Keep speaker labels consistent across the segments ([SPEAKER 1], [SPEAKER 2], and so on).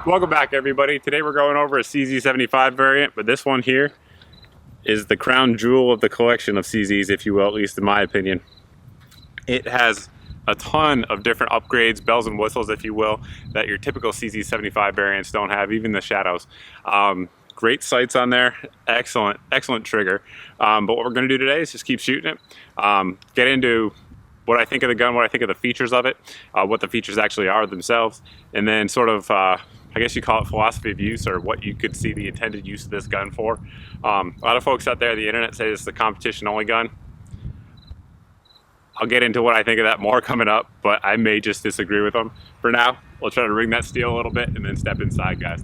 [SPEAKER 1] Welcome back, everybody. Today we're going over a CZ-75 variant, but this one here is the crown jewel of the collection of CZs, if you will, at least in my opinion. It has a ton of different upgrades, bells and whistles, if you will, that your typical CZ-75 variants don't have, even the shadows. Great sights on there, excellent trigger. But what we're gonna do today is just keep shooting it, get into what I think of the gun, what I think of the features of it, what the features actually are themselves, and then sort of, I guess you call it philosophy of use, or what you could see the intended use of this gun for. A lot of folks out there on the internet say it's the competition only gun. I'll get into what I think of that more coming up, but I may just disagree with them. For now, we'll try to ring that steel a little bit and then step inside, guys.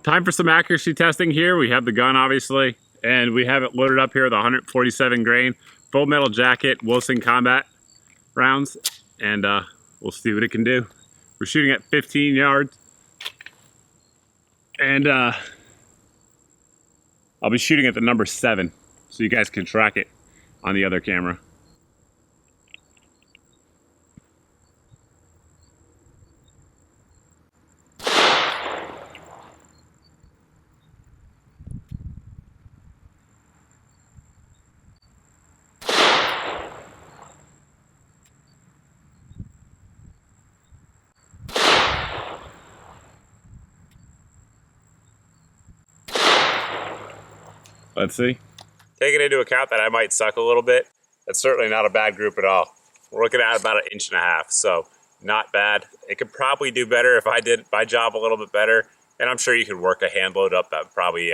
[SPEAKER 1] Time for some accuracy testing here. We have the gun, obviously, and we have it loaded up here with 147 grain full metal jacket Wilson combat rounds, and we'll see what it can do. We're shooting at 15 yards, and I'll be shooting at the number 7 so you guys can track it on the other camera. Let's see. Taking into account that I might suck a little bit, that's certainly not a bad group at all. We're looking at about 1.5 inches, so not bad. It could probably do better if I did my job a little bit better, and I'm sure you could work a hand load up that would probably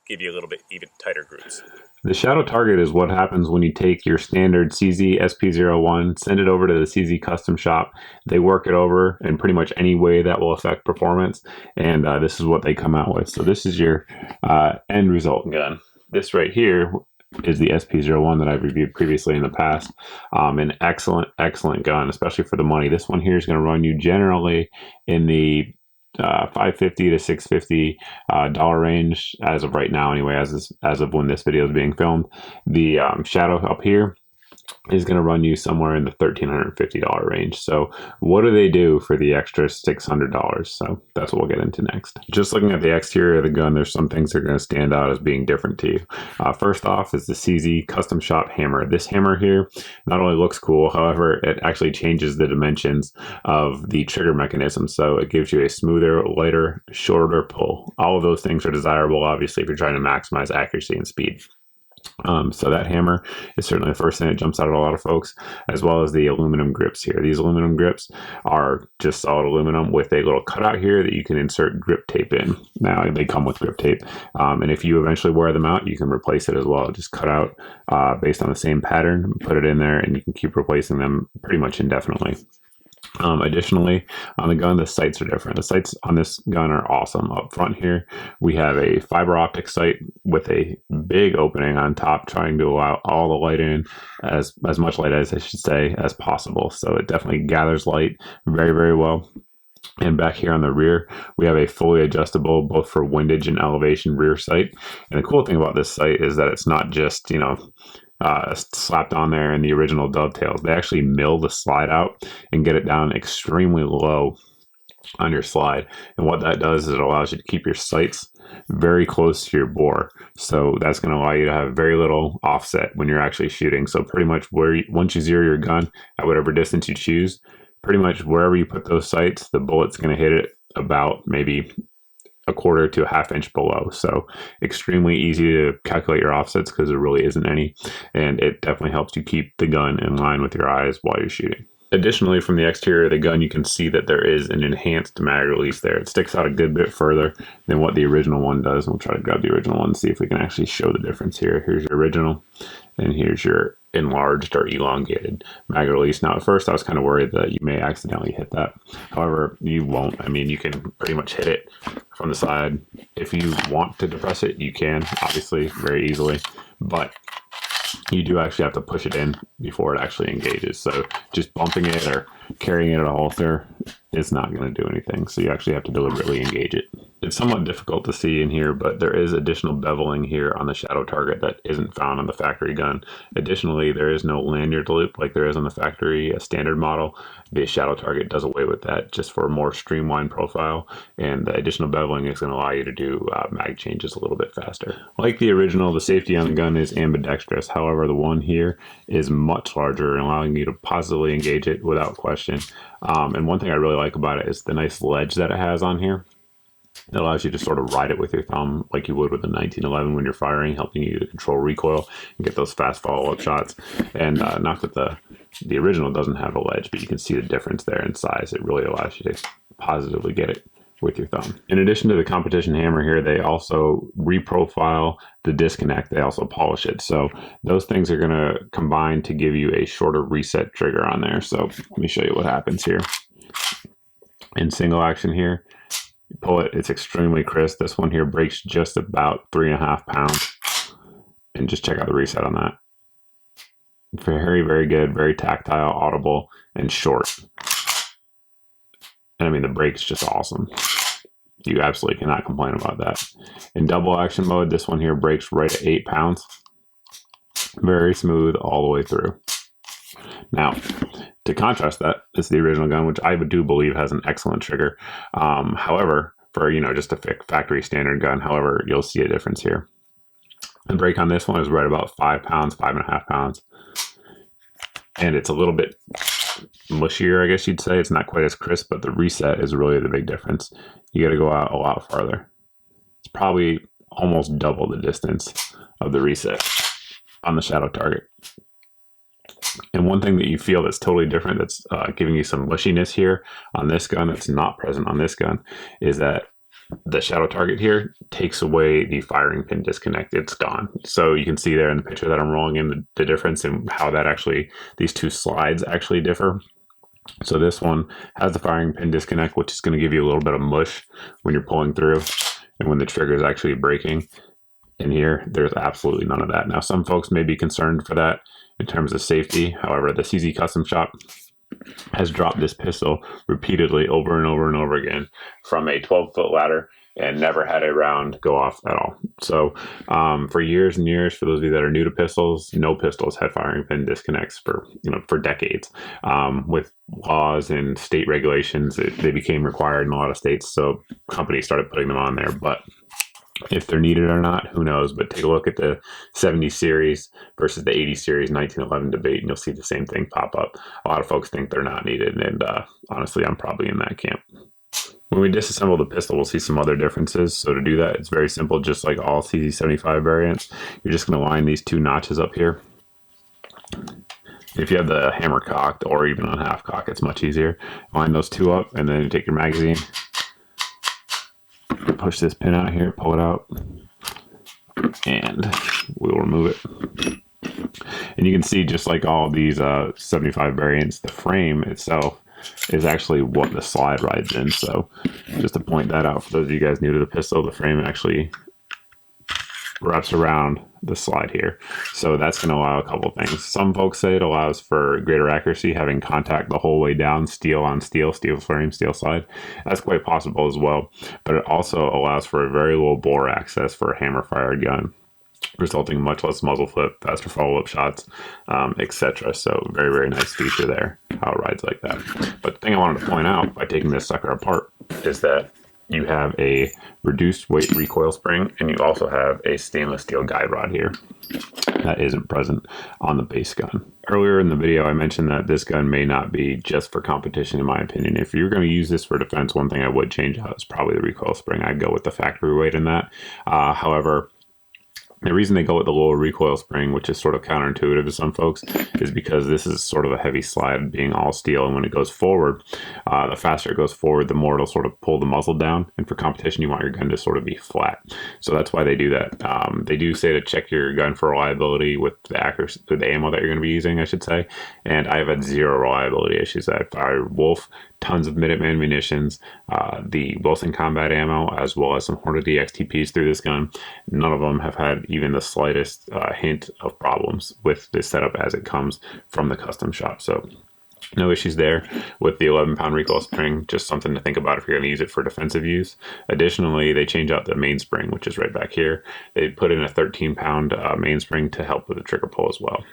[SPEAKER 1] give you a little bit even tighter groups.
[SPEAKER 2] The shadow target is what happens when you take your standard CZ SP-01, send it over to the CZ custom shop. They work it over in pretty much any way that will affect performance, and this is what they come out with. So this is your end result gun. This right here is the SP-01 that I've reviewed previously in the past. An excellent gun, especially for the money. This one here is going to run you generally in the $550 to $650 dollar range as of right now, anyway, as of when this video is being filmed. The shadow up here is going to run you somewhere in the $1,350 range. So what do they do for the extra $600? So that's what we'll get into next. Just looking at the exterior of the gun, there's some things that are going to stand out as being different to you. First off is the CZ custom shop hammer. This hammer here not only looks cool, however, it actually changes the dimensions of the trigger mechanism. So it gives you a smoother, lighter, shorter pull. All of those things are desirable, obviously, if you're trying to maximize accuracy and speed. So that hammer is certainly the first thing that jumps out at a lot of folks, as well as the aluminum grips here. These aluminum grips are just solid aluminum with a little cutout here that you can insert grip tape in. Now they come with grip tape, and if you eventually wear them out, you can replace it as well. Just cut out based on the same pattern, put it in there, and you can keep replacing them pretty much indefinitely. Additionally, on the gun, the sights are different. The sights on this gun are awesome. Up front here, we have a fiber optic sight with a big opening on top, trying to allow all the light in, as much light as I should say, as possible. So it definitely gathers light very well. And back here on the rear, we have a fully adjustable, both for windage and elevation, rear sight. And the cool thing about this sight is that it's not just, slapped on there in the original dovetails. They actually mill the slide out and get it down extremely low on your slide. And what that does is it allows you to keep your sights very close to your bore. So that's going to allow you to have very little offset when you're actually shooting. So pretty much once you zero your gun at whatever distance you choose, pretty much wherever you put those sights, the bullet's going to hit it about maybe 1/4 to 1/2 inch below. So extremely easy to calculate your offsets because there really isn't any, and it definitely helps you keep the gun in line with your eyes while you're shooting. Additionally, from the exterior of the gun, you can see that there is an enhanced mag release there. It sticks out a good bit further than what the original one does. We'll try to grab the original one and see if we can actually show the difference here. Here's your original, and here's your enlarged or elongated mag release. Now, at first, I was kind of worried that you may accidentally hit that. However, you won't. I mean, you can pretty much hit it from the side. If you want to depress it, you can, obviously, very easily. But you do actually have to push it in before it actually engages. So just bumping it or carrying it at a holster is not going to do anything. So you actually have to deliberately engage it. It's somewhat difficult to see in here, but there is additional beveling here on the shadow target that isn't found on the factory gun. Additionally, there is no lanyard loop like there is on the factory standard model. The shadow target does away with that just for a more streamlined profile, and the additional beveling is going to allow you to do mag changes a little bit faster. Like the original, the safety on the gun is ambidextrous. However, the one here is much larger and allowing you to positively engage it without question. And one thing I really like about it is the nice ledge that it has on here. It allows you to sort of ride it with your thumb like you would with a 1911 when you're firing, helping you to control recoil and get those fast follow-up shots. And not that the original doesn't have a ledge, but you can see the difference there in size. It really allows you to positively get it with your thumb. In addition to the competition hammer here, they also reprofile the disconnect. They also polish it. So those things are going to combine to give you a shorter reset trigger on there. So let me show you what happens here. In single action here, you pull it, it's extremely crisp. This one here breaks just about 3.5 pounds. And just check out the reset on that. Very, very good, very tactile, audible, and short. And I mean, the brake's just awesome. You absolutely cannot complain about that. In double action mode, this one here breaks right at 8 pounds. Very smooth all the way through. Now, to contrast that is the original gun, which I do believe has an excellent trigger. However, for just a factory standard gun, however, you'll see a difference here. The brake on this one is right about 5 pounds, 5.5 pounds. And it's a little bit mushier, I guess you'd say. It's not quite as crisp, but the reset is really the big difference. You got to go out a lot farther. It's probably almost double the distance of the reset on the shadow target. And one thing that you feel that's totally different, that's giving you some mushiness here on this gun that's not present on this gun, is that the shadow target here takes away the firing pin disconnect. It's gone. So you can see there in the picture that I'm rolling in the difference in how that actually, these two slides actually differ. So this one has the firing pin disconnect, which is going to give you a little bit of mush when you're pulling through and when the trigger is actually breaking. In here, there's absolutely none of that. Now, some folks may be concerned for that in terms of safety. However, the CZ Custom Shop has dropped this pistol repeatedly over and over and over again from a 12-foot ladder and never had a round go off at all. So for years and years, for those of you that are new to pistols, no pistols had firing pin disconnects for decades. With laws and state regulations, they became required in a lot of states, so companies started putting them on there. But if they're needed or not, who knows? But take a look at the 70 series versus the 80 series 1911 debate, and you'll see the same thing pop up. A lot of folks think they're not needed, and honestly, I'm probably in that camp. When we disassemble the pistol, we'll see some other differences. So to do that, it's very simple. Just like all CZ-75 variants, you're just going to line these two notches up here. If you have the hammer cocked or even on half cock, it's much easier. Line those two up, and then you take your magazine, push this pin out here, pull it out, and we'll remove it. And you can see, just like all of these 75 variants, the frame itself is actually what the slide rides in. So just to point that out for those of you guys new to the pistol, the frame actually wraps around the slide here. So that's going to allow a couple things. Some folks say it allows for greater accuracy, having contact the whole way down, steel on steel, steel frame, steel slide. That's quite possible as well. But it also allows for a very low bore access for a hammer fired gun, resulting in much less muzzle flip, faster follow-up shots, etc. So very, very nice feature there, how it rides like that. But the thing I wanted to point out by taking this sucker apart is that you have a reduced weight recoil spring, and you also have a stainless steel guide rod here that isn't present on the base gun. Earlier in the video, I mentioned that this gun may not be just for competition, in my opinion. If you're going to use this for defense, one thing I would change out is probably the recoil spring. I'd go with the factory weight in that. However, The reason they go with the lower recoil spring, which is sort of counterintuitive to some folks, is because this is sort of a heavy slide being all steel. And when it goes forward, the faster it goes forward, the more it'll sort of pull the muzzle down. And for competition, you want your gun to sort of be flat. So that's why they do that. They do say to check your gun for reliability with the accuracy, with the ammo that you're going to be using, I should say. And I've had zero reliability issues. I fired Wolf, tons of Minuteman munitions, the Wilson combat ammo, as well as some Hornady XTPs through this gun. None of them have had even the slightest hint of problems with this setup as it comes from the custom shop. So no issues there with the 11-pound recoil spring. Just something to think about if you're going to use it for defensive use. Additionally, they change out the mainspring, which is right back here. They put in a 13-pound mainspring to help with the trigger pull as well.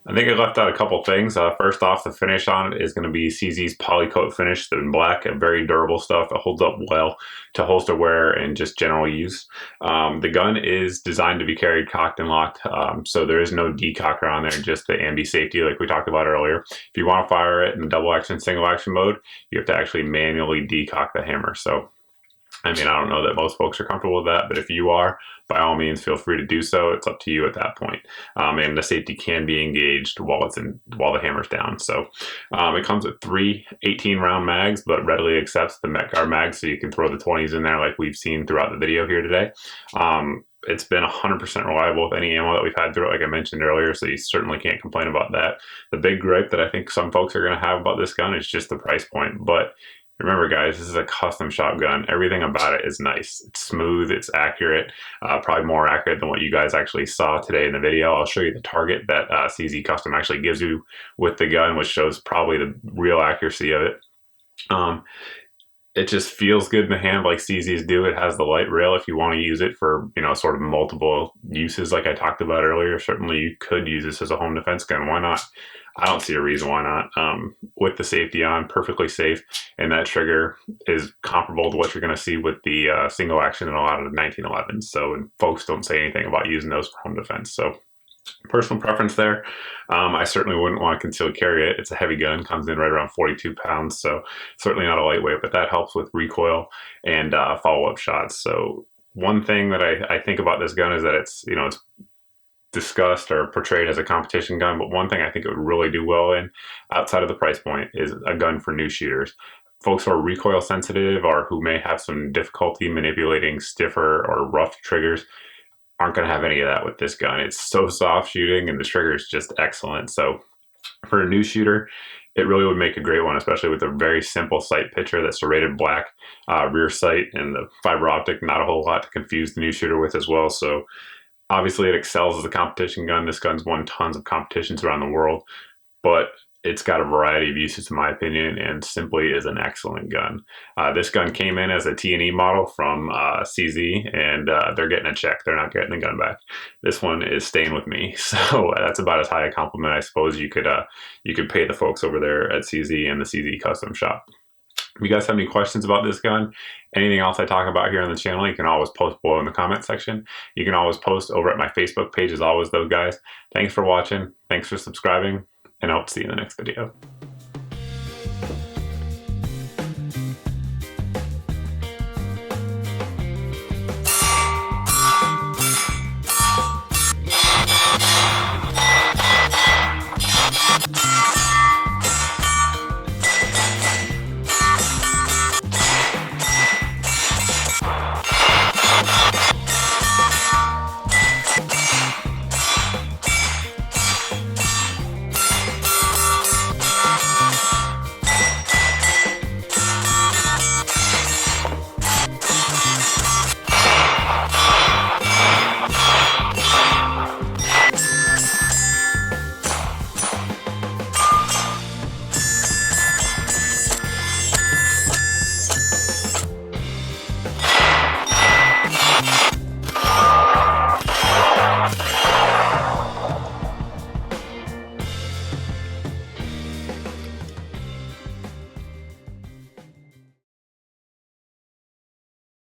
[SPEAKER 2] I think I left out a couple things. First off, the finish on it is going to be CZ's polycoat finish in black, very durable stuff. It holds up well to holster wear and just general use. The gun is designed to be carried cocked and locked, so there is no decocker on there, just the ambi safety like we talked about earlier. If you want to fire it in the double action, single action mode, you have to actually manually decock the hammer. So I mean, I don't know that most folks are comfortable with that, but if you are, by all means, feel free to do so. It's up to you at that point. And the safety can be engaged while the hammer's down. So it comes with 3 18-round mags, but readily accepts the Metcar mags, so you can throw the 20s in there like we've seen throughout the video here today. It's been 100% reliable with any ammo that we've had through it, like I mentioned earlier, so you certainly can't complain about that. The big gripe that I think some folks are going to have about this gun is just the price point, but remember, guys, this is a custom shop gun. Everything about it is nice. It's smooth, it's accurate, probably more accurate than what you guys actually saw today in the video. I'll show you the target that CZ Custom actually gives you with the gun, which shows probably the real accuracy of it. It just feels good in the hand like CZs do. It has the light rail if you want to use it for, you know, sort of multiple uses like I talked about earlier. Certainly you could use this as a home defense gun. Why not? I don't see a reason why not. With the safety on, perfectly safe, and that trigger is comparable to what you're going to see with the single action in a lot of the 1911s. So and folks don't say anything about using those for home defense. So personal preference there. I certainly wouldn't want to concealed carry it. It's a heavy gun, comes in right around 42 pounds, so certainly not a lightweight, but that helps with recoil and follow-up shots. So one thing that I think about this gun is that it's, you know, it's discussed or portrayed as a competition gun, but one thing I think it would really do well in, outside of the price point, is a gun for new shooters. Folks who are recoil sensitive or who may have some difficulty manipulating stiffer or rough triggers aren't going to have any of that with this gun. It's so soft shooting and the trigger is just excellent. So for a new shooter, it really would make a great one, especially with a very simple sight picture that's serrated black rear sight and the fiber optic, not a whole lot to confuse the new shooter with as well. So obviously it excels as a competition gun. This gun's won tons of competitions around the world, but it's got a variety of uses in my opinion and simply is an excellent gun. This gun came in as a T&E model from CZ and they're getting a check. They're not getting the gun back. This one is staying with me. So that's about as high a compliment I suppose you could pay the folks over there at CZ and the CZ Custom Shop. If you guys have any questions about this gun, anything else I talk about here on the channel, you can always post below in the comment section. You can always post over at my Facebook page as always though, guys. Thanks for watching. Thanks for subscribing. And I hope to see you in the next video.